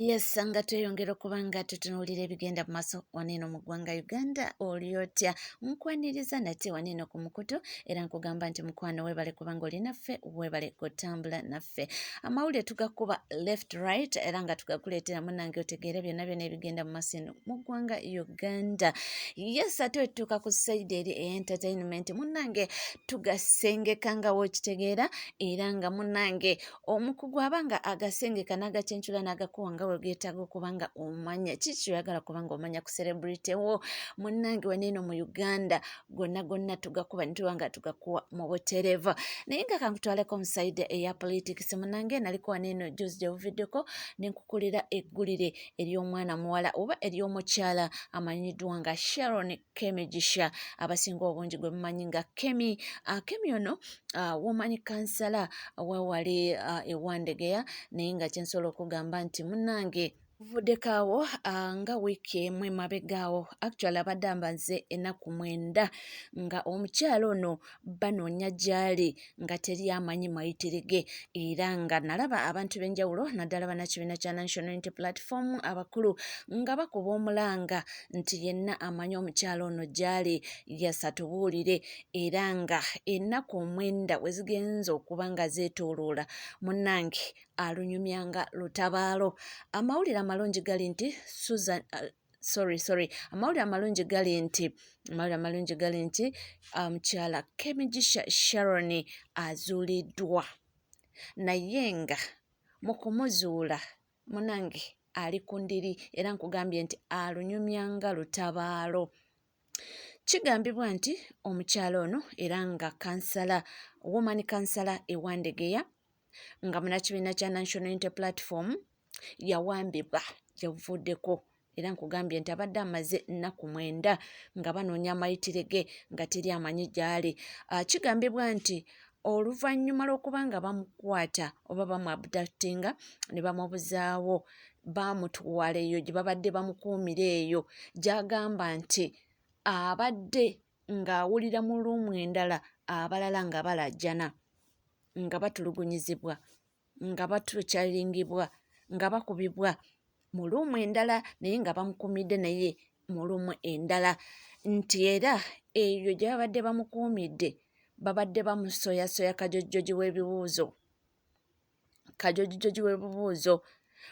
Yes, nga tweyongera okuba nga tutunuulira ebigenda mu maaso wano mu ggwanga Uganda. Oli otya? Nkwaniriza nate wano ku mukutu era nkugamba nti mukwano weebale kubanga oli naffe, weebale kutambula naffe. Amawulire tugakuba left right era nga tugakuleetera munnange otegeera byonna byonna ebigenda mu maaso eno mu ggwanga Uganda. Yes, ate wetutuuka ku side eri entertainment munnange tugasengeka nga wookitegeera era nga munnange omukugu abanga agasengeka n'agakyenchula n'agakuwa nga wegeetaaga okubanga omanya kiki oyagala kubanga omanya ku celebrity wo munnange waneeno mu Uganda gonna tugakuba nituwanga tugakuwa mu butereeva. Naye nga kankutwaleko mu side eya politics munnange naliko waneeno juzi gyebuviddeko nenkukulira eggulire ery'omwana muwala oba ery'omukyala amanyiddwa nga Sharon Kemigisha abasinga obungi gwe mumanyi nga Kemi ono woman kansala wewali ewandegeya naye nga kyensobola okugamba nti munnange vuddekaawo nga wiiki emu emabegaawo actually abadde ambaze ennaku 9 nga omukyala ono banoonya gy'ali nga teri amanyi mayitire ge era nga nalaba abantu b'enjawulo naddala bannakibiina kya National Unity Platform abakulu nga bakuba omulanga nti yenna amanyi omukyala ono gy'ali yasatubuulire era nga ennaku 9 we zigenza okuba nga zeetooloola munnange alunyumyanga lutabaalo. Amawulire amalungi gali nti amawulire amalungi gali nti mukyala Kemigisha Sharon azuuliddwa naye nga mu kumuzuula munange ali ku ndiri era nkugambye nti alunyumyanga lutabaalo. Kigambibwa nti omukyala ono era nga woman kansala ewandegeya nga munnakibiina kya National Unity Platform yawambibwa gyebuvuddeko era nkugambye nti abadde amaze ennaku 9 nga banoonya amayitire ge nga teri amanyi gy'ali. Kigambibwa nti oluvannyuma lw'okuba nga bamukwata oba bamuabductinga ne bamubuzaawo bamutwala eyo gye babadde bamukuumira eyo gy'agamba nti abadde ng'awulira mu luumu endala abalala nga balajjana nga batulugunyizibwa nga batukyalingibwa nga bakubibwa mu luumu endala naye nga bamukuumidde naye mu luumu endala nti era eyo gye babadde bamukuumidde babadde bamusoyasoya kajojjoji w'ebibuuzo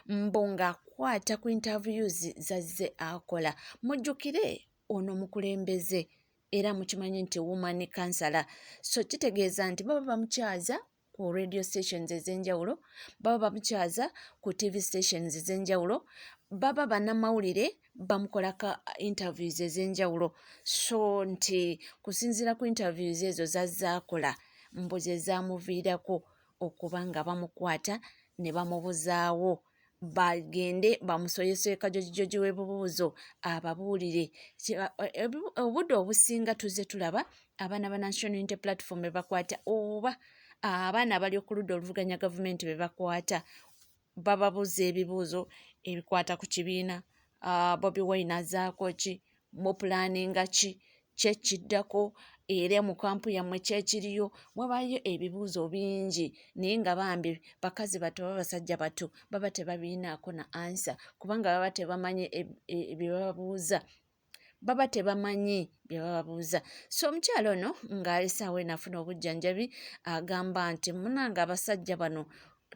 mbu ng'akwata ku interviews zazze akola. Mujjukire ono mukulembeze era mukimanyi nti woman kansala so kitegeeza nti baba bamukyaza ku radio stations ez'enjawulo, baba bamukyaza ku TV stations ez'enjawulo, baba bannamawulire bamukolaka interviews ez'enjawulo so nti kusinziira ku interviews ezo zazzaakola mbuze zaamuviirako okuba nga bamukwata ne bamubuzaawo bagende bamusoyesoye kajojjoji w'ebibuuzo ababuulire. Obudde obusinga tuzze tulaba abaana ba National Unity Platform be bakwata oba abaana abali okuludda oluvuganya gavumenti be bakwata bababuuza ebibuuzo ebikwata ku kibiina. Bobi Wine azaako ki, mupulaaninga ki, kyekiddako era mu kampu yammwe kyekiriyo. Wabayo ebibuuzo bingi naye nga bambi bakazi bato baba basajja bato baba tebabiinaako na ansa kubanga baba tebamanyi bye bababuuza. So omukyala ono ng'alisaawo enafuna obujjanjabi agamba nti munanga abasajja bano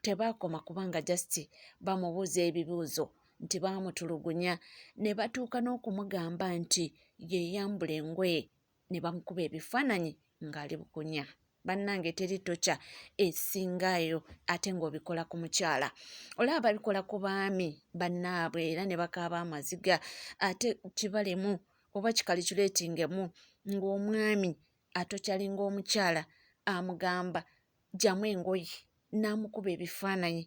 tebaakoma kubanga just bamubuuza ebibuuzo nti baamutulugunya ne batuuka n'okumugamba nti yeeyambula engoye ne bamukuba ebifaananyi ng'ali bukunya. Bannange teri tokya esingaayo ate ng'obikola ku mukyala. Olaba babikola ku baami bannaabwe era ne bakaaba amaziga ate kibalemu oba kikaliculetingemu ng'omwami atokyalinga omukyala amugamba gyamu engoye n'amukuba ebifaananyi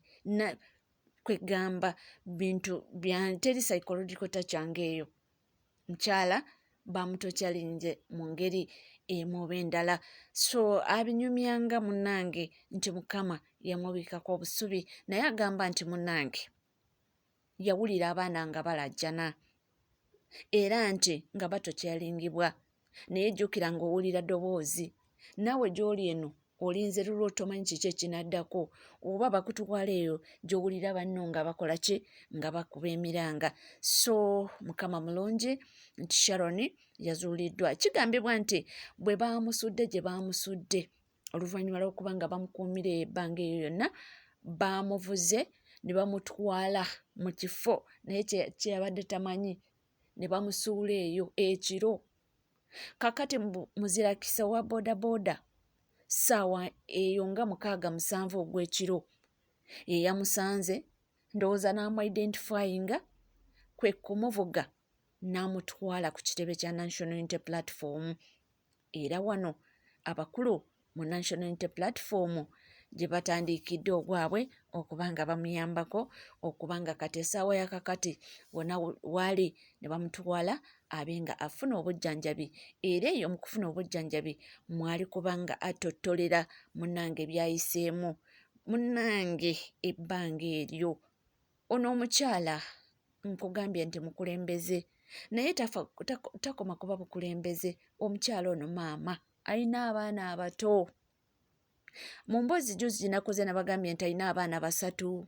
kwegamba bintu teri psychological touching eyo. Mukyala bamutokyalinze mu ngeri emu oba endala so abinyumyanga munnange nti Mukama yamubiikako obusubi naye agamba nti munnange yawulira abaana nga balajjana era nti nga batokyalingibwa naye jjukira ng'owulira ddoboozi naawe gy'oli eno olinze lulwo tomanyi kiki ekinaddako oba bakutwala eyo gy'owulira banno nga bakola ki nga bakuba emiranga. So mukama mulungi nti Sharon yazuuliddwa. Kigambibwa nti bwe baamusudde gye baamusudde oluvannyuma lw'okuba nga bamukuumira ebbanga eyo yonna baamuvuze ne bamutwala mu kifo naye kyeyabadde tamanyi ne bamusuula eyo ekiro. Kakati muzirakisa wa boodabooda ssaawa eyo nga 6-7 ogw'ekiro ye yamusanze ndowooza n'amu-identifyinga kwe kumuvuga n'amutwala ku kitebe kya National Unity Platform. Era wano abakulu mu National Unity Platform gye batandiikidde ogwabwe okuba nga bamuyambako okuba nga kati essaawa yakakati wonna waali ne bamutwala abe nga afuna obujjanjabi. Era eyo mu kufuna obujjanjabi mwali kubanga atottolera munnange byayiseemu. Munnange ebbanga eryo ono omukyala nkugambye nti mukulembeze naye takoma kuba bukulembeze. Omukyala ono maama alina abaana abato. Mu mboozi juzi ginakoze nabagambye nti alina abaana 3.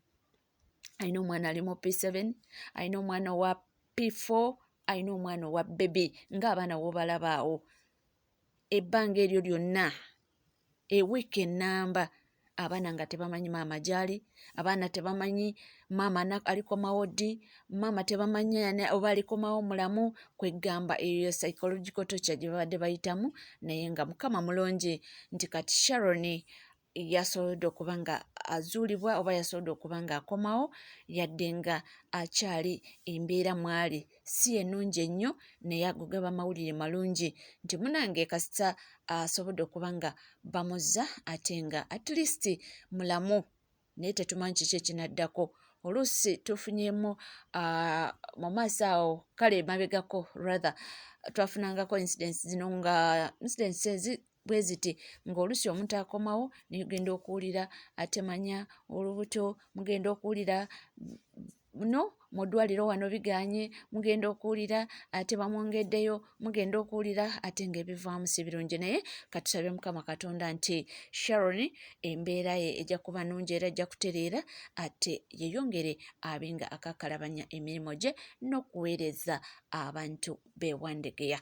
Alina omwana ali mu P7, alina omwana owa P4, alina omwana owa baby ng'abaana w'obalaba awo. Ebbanga eryo lyonna ewiiki ennamba abaana nga tebamanyi maama gy'ali, abaana tebamanyi maama alikomawo ddi, maama tebamanyi oba alikomawo mulamu, kweggamba eyo psychological torture gye babadde bayitamu. Naye nga mukama mulungi nti kati Sharon yasobodde okuba nga azuulibwa oba yasobodde okuba nga akomawo yadde nga akyali embeera mwali si ennungi ennyo naye ago gaba mawulire malungi nti munange kasita asobodde okuba nga bamuzza ate nga at least mulamu naye tetumanyi kiki ekinaddako. Oluusi tufunyemu mu maaso awo kale mabegako rather twafunangako incidents zino nga incidents bwe ziti ng'oluusi omuntu akomawo nigenda okuwulira atemanya olubuto, mugenda okuwulira no mu ddwaliro wano biganye, mugenda okuwulira ate bamwongeddeyo, mugenda okuwulira ate ng'ebivaamu si birungi. Naye katusabye mukama katonda nti Sharon embeera ye ejja kuba nnungi era ejja kutereera ate yeyongere abe nga akakalabanya emirimu gye n'okuweereza abantu beewandegeya.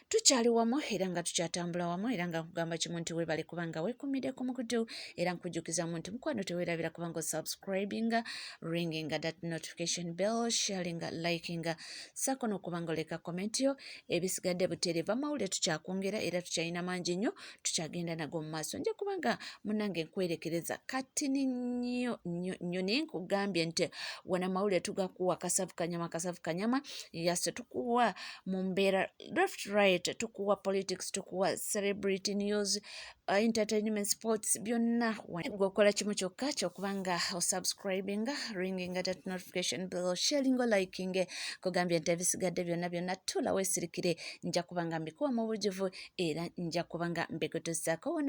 Tukyali wamu era nga tukyatambula wamu era nga nkugamba kimu nti weebale kubanga weekuumidde ku mukutu era nkujjukizamu nti mukwano teweerabira kubanga osubscribinga, ringinga that notification bell, sharinga, likinga ssaako n'okubanga oleka comment yo. Ebisigadde butereeva amawulire tukyakwongera era tukyalina mangi nnyo tukyagenda nago mu maaso. Nja kubanga munnange nkwerekereza katini nnyo naye nkugambye nti wana amawulire tugakuwa kasavu kanyama yase tukuwa mu mbeera left right, tukuwa politics, tukuwa celebrity news, entertainment, sports, byonna gweokola kimu kyokka kyokubanga osubscribinga, ringinga that notification bell, sharing, liking. Kugambye nti ebisigadde byonna tula weesirikire nja kubanga mbikuwa mu bujuvu era nja kubanga mbikutuusaako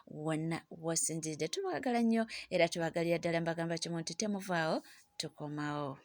wonna wasinzidde. Tubaagala nnyo era tubagalira ddala mbagamba kimu nti temuvaawo tukomawo.